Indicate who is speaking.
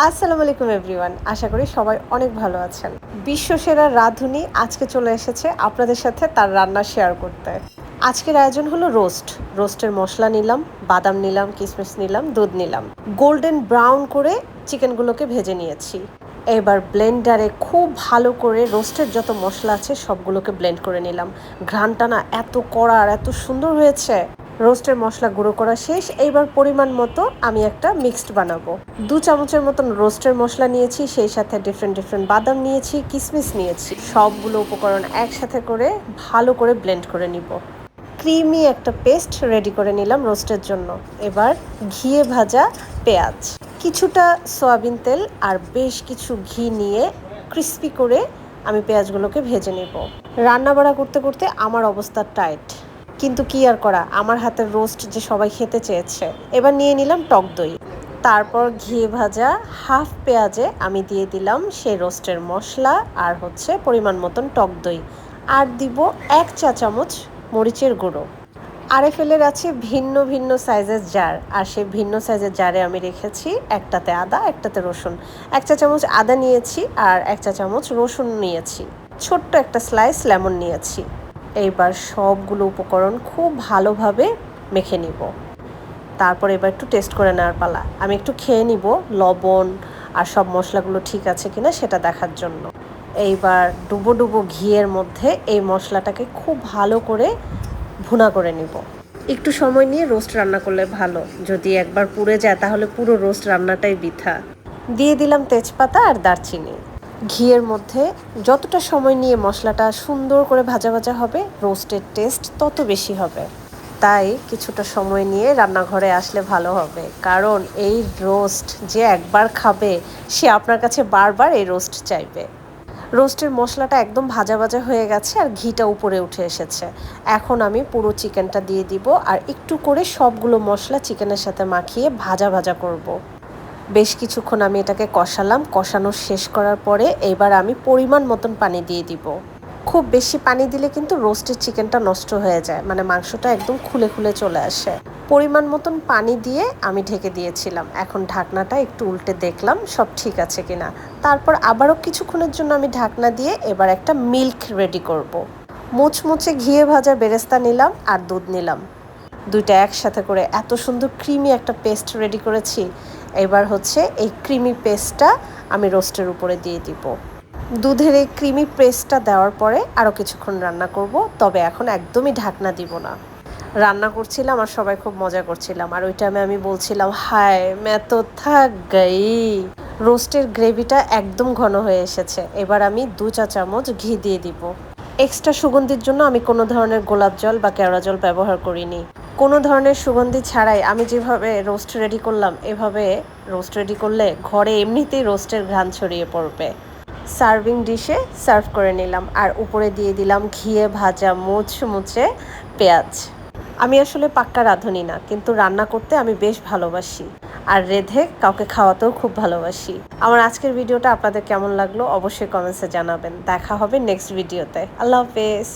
Speaker 1: আসসালামু আলাইকুম এভরিওয়ান, আশা করি সবাই অনেক ভালো আছেন। বিশ্বসেরা রাঁধুনি আজকে চলে এসেছে আপনাদের সাথে তার রান্না শেয়ার করতে। আজকের আয়োজন হলো রোস্টের মশলা নিলাম, বাদাম নিলাম, কিশমিশ নিলাম, দুধ নিলাম। গোল্ডেন ব্রাউন করে চিকেনগুলোকে ভেজে নিয়েছি। এবার ব্লেন্ডারে খুব ভালো করে রোস্টের যত মশলা আছে সবগুলোকে ব্লেন্ড করে নিলাম। ঘ্রাণটা না এত কড়া আর এত সুন্দর হয়েছে। রোস্টের মশলা গুঁড়ো করা শেষ। এইবার পরিমাণ মতো আমি একটা মিক্সড বানাবো। 2 চামচের মতন রোস্টের মশলা নিয়েছি, সেই সাথে ডিফারেন্ট বাদাম নিয়েছি, কিশমিশ নিয়েছি। সবগুলো উপকরণ একসাথে করে ভালো করে ব্লেন্ড করে নিব। ক্রিমি একটা পেস্ট রেডি করে নিলাম রোস্টের জন্য। এবার ঘিয়ে ভাজা পেঁয়াজ, কিছুটা সয়াবিন তেল আর বেশ কিছু ঘি নিয়ে ক্রিস্পি করে আমি পেঁয়াজগুলোকে ভেজে নেব। রান্না বাড়া করতে করতে আমার অবস্থা টাইট, কিন্তু কি আর করা, আমার হাতের রোস্ট যে সবাই খেতে চেয়েছে। এবার নিয়ে নিলাম টক দই, তারপর ঘিয়ে ভাজা হাফ পেঁয়াজে আমি দিয়ে দিলাম সেই রোস্টের মশলা আর পরিমাণ মতন টক দই, আর দিব 1 চা চামচ মরিচের গুঁড়ো। আরএফএলের আছে ভিন্ন ভিন্ন সাইজের জার, আর সেই ভিন্ন সাইজের জারে আমি রেখেছি একটাতে আদা একটাতে রসুন। 1 চা চামচ আদা নিয়েছি আর 1 চা চামচ রসুন নিয়েছি, ছোট্ট একটা স্লাইস লেমন নিয়েছি। এইবার সবগুলো উপকরণ খুব ভালোভাবে মেখে নিব। তারপর এবার একটু টেস্ট করে নেওয়ার পালা। আমি একটু খেয়ে নিব লবণ আর সব মশলাগুলো ঠিক আছে কিনা সেটা দেখার জন্য। এইবার ডুবো ডুবো ঘিয়ের মধ্যে এই মশলাটাকে খুব ভালো করে ভুনা করে নিব। একটু সময় নিয়ে রোস্ট রান্না করলে ভালো, যদি একবার পুড়ে যায় তাহলে পুরো রোস্ট রান্নাটাই বৃথা। দিয়ে দিলাম তেজপাতা আর দারচিনি। ঘিয়ের মধ্যে যতটা সময় নিয়ে মশলাটা সুন্দর করে ভাজা ভাজা হবে, রোস্টের টেস্ট তত বেশি হবে। তাই কিছুটা সময় নিয়ে রান্নাঘরে আসলে ভালো হবে, কারণ এই রোস্ট যে একবার খাবে সে আপনার কাছে বারবার এই রোস্ট চাইবে। রোস্টের মশলাটা একদম ভাজা ভাজা হয়ে গেছে আর ঘিটা উপরে উঠে এসেছে। এখন আমি পুরো চিকেনটা দিয়ে দিব আর একটু করে সবগুলো মশলা চিকেনের সাথে মাখিয়ে ভাজা ভাজা করব। বেশ কিছুক্ষণ আমি এটাকে কষালাম। কষানো শেষ করার পরে এবার আমি পরিমাণ মতন পানি দিয়ে দিব। খুব বেশি পানি দিলে কিন্তু রোস্টের চিকেনটা নষ্ট হয়ে যায়, মানে মাংসটা একদম খুলে খুলে চলে আসে। পরিমাণ মতন পানি দিয়ে আমি ঢেকে দিয়েছিলাম। এখন ঢাকনাটা একটু উল্টে দেখলাম সব ঠিক আছে কিনা। তারপর আবারও কিছুক্ষণের জন্য আমি ঢাকনা দিয়ে এবার একটা মিল্ক রেডি করব। মুচমুচে ঘিয়ে ভাজা বেরেস্তা নিলাম আর দুধ নিলাম, দুইটা একসাথে করে এত সুন্দর ক্রিমি একটা পেস্ট রেডি করেছি। এবার এই ক্রিমি পেস্টটা আমি রোস্টের উপরে দিয়ে দিব। দুধের এই ক্রিমি পেস্টটা দেওয়ার পরে আরও কিছুক্ষণ রান্না করব, তবে এখন একদমই ঢাকনা দিব না। রান্না করছিলাম আর সবাই খুব মজা করছিলাম, আর ওই টাইমে আমি বলছিলাম হায় মে তো থাক গাই। রোস্টের গ্রেভিটা একদম ঘন হয়ে এসেছে। এবার আমি 2 চা চামচ ঘি দিয়ে দিব। এক্সট্রা সুগন্ধির জন্য আমি কোনো ধরনের গোলাপ জল বা কেওড়া জল ব্যবহার করিনি। কোনো ধরনের সুগন্ধি ছাড়াই আমি যেভাবে রোস্ট রেডি করলাম, এভাবে রোস্ট রেডি করলে ঘরে এমনিতেই রোস্টের ঘ্রাণ ছড়িয়ে পড়বে। সার্ভিং ডিশে সার্ভ করে নিলাম আর উপরে দিয়ে দিলাম ঘিয়ে ভাজা মুচমুচে পেঁয়াজ। আমি আসলে পাক্কা রাঁধুনি না, কিন্তু রান্না করতে আমি বেশ ভালোবাসি, আর রেঁধে কাউকে খাওয়াতেও খুব ভালোবাসি। আমার আজকের ভিডিওটা আপনাদের কেমন লাগলো অবশ্যই কমেন্টসে জানাবেন। দেখা হবে নেক্সট ভিডিওতে। আল্লাহ হাফেজ।